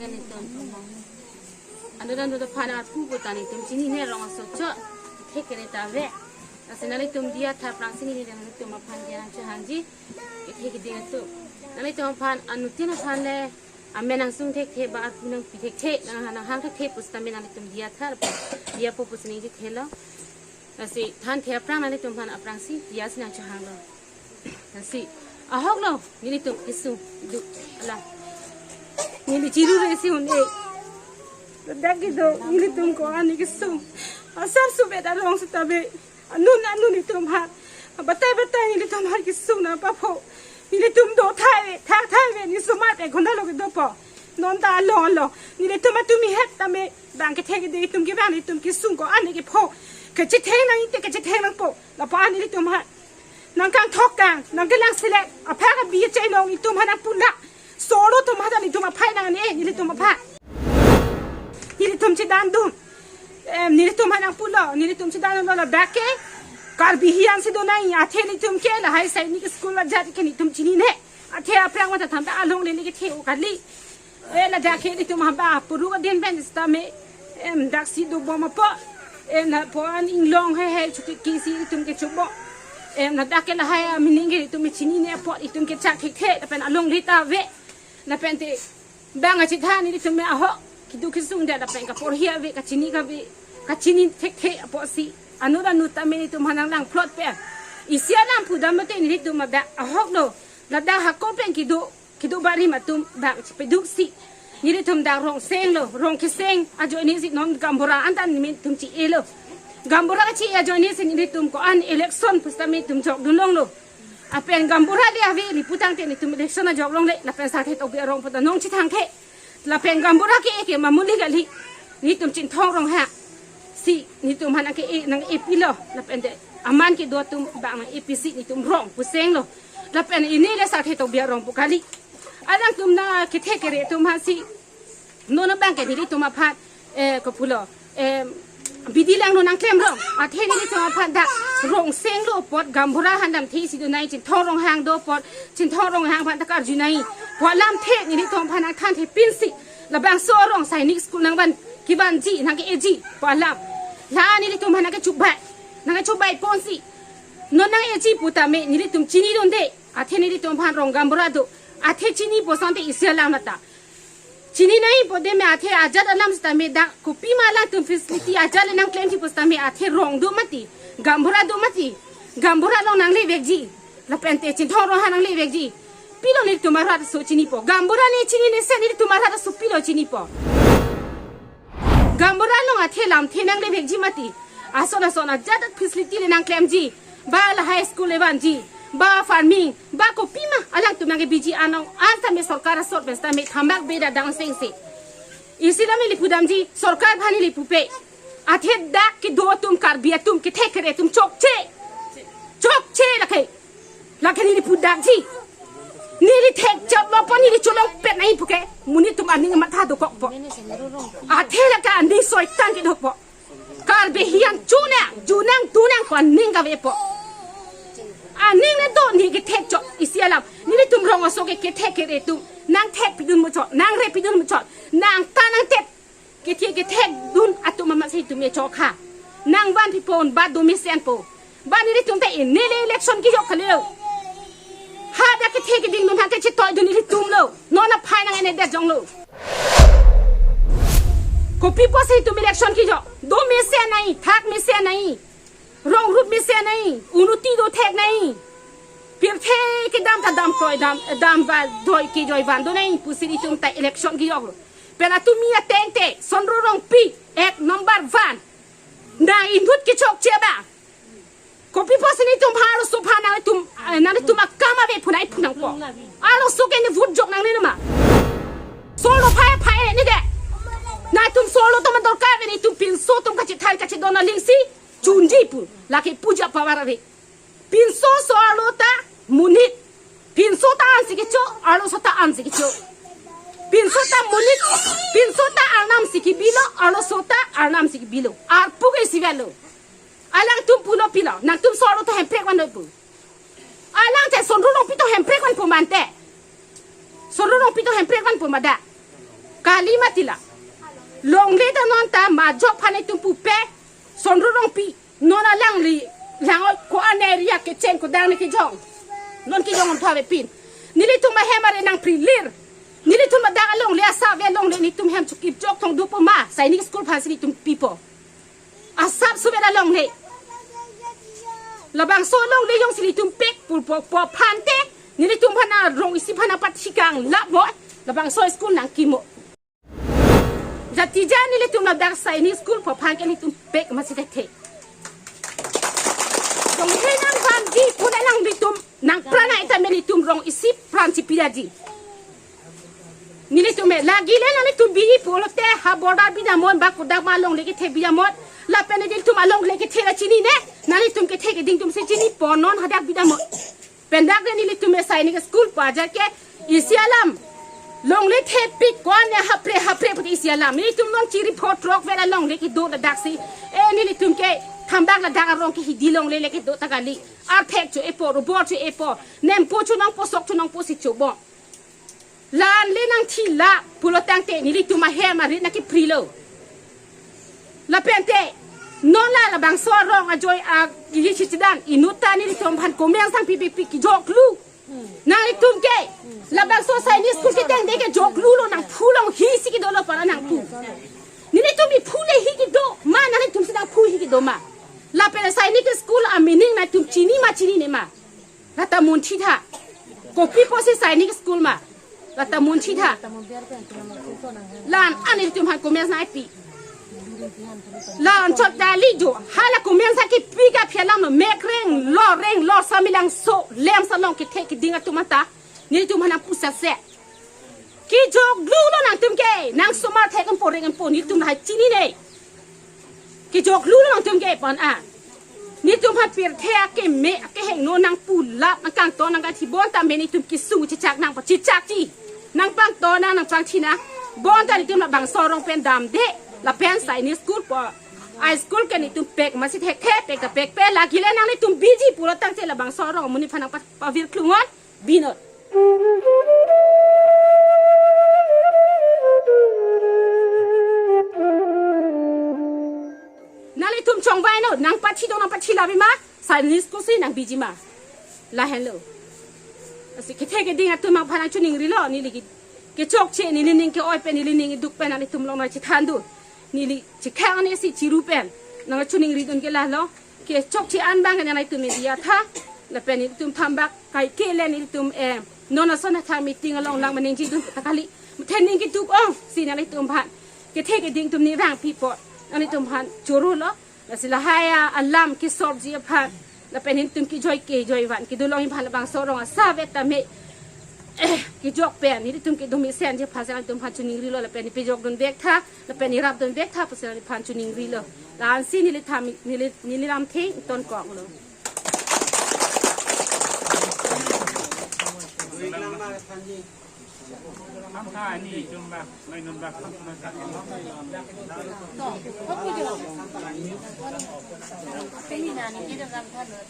กันนี่ตัวอันนั้นตัวพานาผู้บุตรนี่ตัวจีนี่เนี่ยลองสดเจาะเทกันนี่ตาเวะแต่สิ่งนั้นตัวdiaท่าปรางสิ่งนี้เนี่ยตัวมาพันยังจะหันจีเทกันดีตัวนั่นตัวพันอนุทินพันเลยอเมนังสุ่งเทคบาร์นังพิเทคนั่งห้างเทคปุสตามีนั่นตัวdiaท่าdiaผู้ปุสนี่จีเทละแต่สิท่านเทปรางนั่นตัวพันอัปรางสิdiaสินั่งจะหังเลยแต่สิฮอกloนี่ตัวกิสุดูอะไรนี่จิรุเรสิหุ่นเอดักกิโดนี่ตัวก็อันนี้กิสุอาสาสุเบดาลองสตาเบนุนนี่ตัวพันบัตรนี่ตัวพันกิสุนะป้าพ่อนี่ตัวโดท้ายเวนี่สมัติคนนั้นเราก็โดปอนอนตาลอนนี่ตัวมาตัวมีเฮ็ดตาเมบางกเทกดีตัวกี่บ้านนี่ตัวกิสุก็อันนี้กิพ่อกะจิเทงนั่งนี่กะจิเทงนั่งโปแล้วพออันนี้ตัวมานังการทอกกันนังกันลังเสล็ดอภัยกับบีเจน้องนี่ตัวมานักปุ่นละโซโล่ตัวมาดันนี่ตัวมาไพ่นังนี่นี่ตัวมาพะนี่ตัวมันจะดันดุมนี่ตัวมานักปุ่นละนี่ตัวมันจะดันละแบกเกการบิฮิอันสิโดนัยอาเทนี่ตัวมันแก่ละให้ใส่นี่ก็สกุลละจัดแค่นี่ตัวมันจีนี่เนี่ยอาเทอพระว่าจะทำแต่อารมณ์เลยนี่ก็เทโอกันลิละจัดแค่นี่ตัวมาบ้าปรุกเดินเป็นสตาเมดักซีดูบอมาปะนะพออันอิงลองให้ชุดกินซีตัวมันก็ชุบบ่นะดักเกละให้มินิงกิตัวมันจีนี่เนี่ยพออีตัวมันก็จัดเทเป็นอารมณ์ลิตาเวนะเป็นที่บางอาทิตย์ท่านี่ตัวมันอ่ะคิดดูคิดสุ่งเดี๋ยวเป็นกับพอเฮียเวกับจีนี่กับจีนี่เทพอสิอนุตามีนี่ตัวมันนั่งพลอดเป็นอีเสียน้ำผู้ดำมาเต้นนี่ตัวมันแบบอ่ะฮอกโลแล้วดาวหักก้นเป็นคิดดูบารีมาตัวแบบไปดูสินี่ตัวมันดาวรองเซ็งโลรองคิเซ็งอาจจะนี่สิน้องกัมพูราอันนั้นนี่ตัวจีเอโลกัมพูราก็ชีอาจจะนี่สินี่ตัวก็อันอิเล็กชันพุทธมีตัวจอกดูลงโลอ่ะเป็นกัมพูราเดียววิปุตังเต้นนี่ตัวอิเล็กชันจอกลงเลยแล้วเป็นสาเหตุตัวเบียรองพุทธน้องชิทางเทแล้วเป็นกัมพูราเกี่ยมามุลิกันลินี่ตัวจินทองรองฮะสินี่ตัวมันนังเอพิโลแล้วเป็นแต่อามันกี่ตัวตัวบางเอพิสินี่ตัวรองผู้เซ็งโลแล้วเป็นอินี่เลยสาเหตุตัวเบียรองปุกาลิอันนั้นตัวน่าคิดเทกเรตัวมันสิโน่นแบงก์นี่ตัวมาพัดก็พูดแล้วบิดีแรงโน่นนังเคลมร้องอาเทนี่ตัวมาพัดดักรองเซ็งโลปอดกัมพูราหันดำที่สิตัวไหนจินทองรองหางโดปอดจินทองรองหางพันตะการจุนัยพอลำเทนี่ตัวพันนักท่านที่ปิ้นสิแล้วบางโซ่รองใส่นิกสกุลนังวันกิบันจีนังเอจีพอลำลานี่ตัวมันนักชุบใบนักชุบใบปอนสิโน่นนังเอจีปุตตาเมนี่ตัวจีนี่โดนเดอาเทนี่ตัวพันรองกัมพูราโดอาเทจีนี่ปอสันเตอิสลามนัตตาจีนี่นั่งปอเดเมอาเทอาจัดอัลลัมสตาเมดักคุปีมาลาตุนฟิสลิตี้อาจัดเลนังเคลมที่ปอสตาเมอาเทรองดูมาตีกัมพูราดูมาตีกัมพูราลองนังเลเวกจีแล้วเป็นเตจินทองรองหานังเลเวกจีปีโลนี่ตัวมาราดสุจีนี่ปอกัมพูรานี่จีนี่เซนี่ตัวมาราดสุปีโลจีนี่ปอกัมพูราลองอาเทลามเทนังเลเวกจีมาตีอาโซนาจัดฟิสลิตี้เลนังเคลมจีบาลไฮสคูลเลวันจีba farming ba ko pima alang tumang biji anong anta me sarkar sor besta me thambak beda dang sing se isila me lipudam ji sarkar bhani lipupe athe da ki do tum kar bia tum ki thekre tum chokche lakhe ni lipudak ji ni li thek chop lo pani li cholong pet nai puke muni tum aning matha do kok po athe la ka andi soitan ki do po kar be hian junang tunang kon ning ka ve poนี่นะโดนี่ก็เทคจออิสยาลามนี่ตุ้มรองอโศกก็เทคเรตุ้มนางเทคพิดุนมุจอดนางเรพิดุนมุจอดนางตานางเทคก็เทคดุนอัตุมามาใส่ตุ้มเยจอค่ะนางบ้านพิพนบ้านดูมิเซียนโปบ้านนี่ตุ้มแต่อินนี่เลยเล็กชนกิจกเขาเลี้ยวฮาดก็เทคดิ้งนุ่นฮาก็ชิดต่อยดุนี่ตุ้มเลี้ยวนอนนับพายนางเอ็นเดจงเลี้ยวก็พิพนใส่ตุ้มเล็กชนกิจกดูมิเซียนไหนทักมิเซียนไหนรองรูปมิเซียนไหนอุนุตีดูเทคไหนเพียงเทกิดามตาดามพลอยดามว่าโดยกิจอยวันโดนผู้สิริตุมแต่อิเล็กชันกิจอกเป็นอาตุมีอาเตนเตสนรองปีเอกนัมเบอร์วันนายอินทุตกิจอกเชียบ้าก็พี่พ่อสิริตุมพาลุสุพานาตุมนั่นตุมากามาเวพุนัยพุนังปออาลุสุกันนี่ฟุตจอกนังนี่นะมาโซโลพายนี่เด็กนายตุมโซโลตุมันดอลกาเวนี่ตุมพินโซตุมกัจจิไทยกัจจิโดนาลิงซีจุนจีปุลาเคปูจับปาวาระเวpinso soalo ta munit pinso ta ansikicho alo sota ansikicho pinso ta munit pinso ta arnam sikibilo alo sota arnam sikibilo arpu ke sivelo alang tum pulo pilo nang tum soalo to hemprek wan pu alang te sonro long pito hemprek wan pumante sonro long pito hemprek wan pumada ka kali matila long le ta non ta ma jok phane tum pu pe son ro rong pi non alang li lang ko aneria ke chen ko dang ki jong non ki jong on thave pin nili tum ma hemare nang prilir nili tum ma dang long le asa ve long le ni tum hem chukip jok thong du po ma sai ni school phasi ni tum pipo asap su ve da long le labang so long le yong sili tum pek pul po phan te nili tum phana rong isi phana pat hikang la bo labang so school nang kimo jati jani le tum na dar sai ni school po phan ke ni tum pek ma si te dong he nang van di puna nang li tum nang prana ita me li tum rong isi pran si pidadi ni le tum lagi le na li tum bi polo te ha border bi da mon ba ko da ma long le ke the bi da mon la pene din tum along le ke the la chini ne na li tum ke the ke ding tum se chini po non hadak bi da mon pendak ni li tum sai ni school pa ja ke isi alam long le the pi ko ne hapre put isi alam ni tum non chi report rock vera long le ke do da dak si ni li tum ke thambak la daga rong ki hidi long le ke do tagali ar phek chu epo robot chu epo nem po chu nang po sok chu nang po si chu bo lan le nang thi la pulo tang te ni li tu ma he ma ri na ki prilo la pente non la bang so rong a joy a gi chi chidan inuta ni li tom phan ko meng sang pi ki jok lu nang li tum ke la bang so sai ni school ki teng de ke jok lu lo nang phu long hi si ki do lo para nang pu ni li tum bi phu le hi ki do ma na li tum si nang phu hi ki do ma la pele sai ni ke school a meaning na tum chini ne ma la ta mun thi tha ko pi po si sai ni ke school ma la ta mun thi tha lan ani tum han ko mes na pi lan chot da li jo hala ko men sa ki pi ka phelam no mek reng lo samilang so lem sa long ki the ki dinga tumata ni tum han pu sa se ki jok lu lo nang tum ke nang suma the kan po reng po ni tum ha chini ne ki jok lu nang tum ke pon a ni tum hat pir the ke me ke heng no nang pu lap nang kang to nang ga thi bon ta me ni tum ki su chi chak nang pa chi chak chi nang pang to na nang pang thi na bon ta ni tum la bang so rong pen dam de la pen sai ni school po ai school ke ni tum pek ma si the pek ka pek pe la ki le nang ni tum biji puro tang che la bang so rong mu ni phanang pa vir klungon binot nali tum chong vai no nang pachi dong nang pachi la bi ma sai ni school si nang biji ma la hello asi ke the ke ding atum ma phanang chuning ri lo ni li ke chok che ni ning ke oi pe ni ning duk pe nali tum long na chi than du ni li chi khang ni si chi ru pen nang chuning ri dun ke la lo ke chok chi an bang kan nai tum ni dia tha la pe ni tum tham bak kai ke le ni tum no na so na tha meeting along lang maning chi dun ta kali then ning ki duk ong si nali tum phan ke the ke ding tum ni rang pi po nali tum phan churu lo la sila haya alam ki sob ji phan la pe ni tum ki joy wan ki du long hin phan la bang so rong sa ve ta me ki jok pen ni tum ki domi sen je pha sa tum phan chuning ri lo la pe ni pe jok dun bek tha la pe ni rap dun bek tha pa sa ni phan chuning ri lo la an si ni li tham ni li ram the ton kong loทำท่านี่จนแบบไม่นอนแบบมันกัดกันล็อกได้ เป็นนานนี่จะทำท่านเลย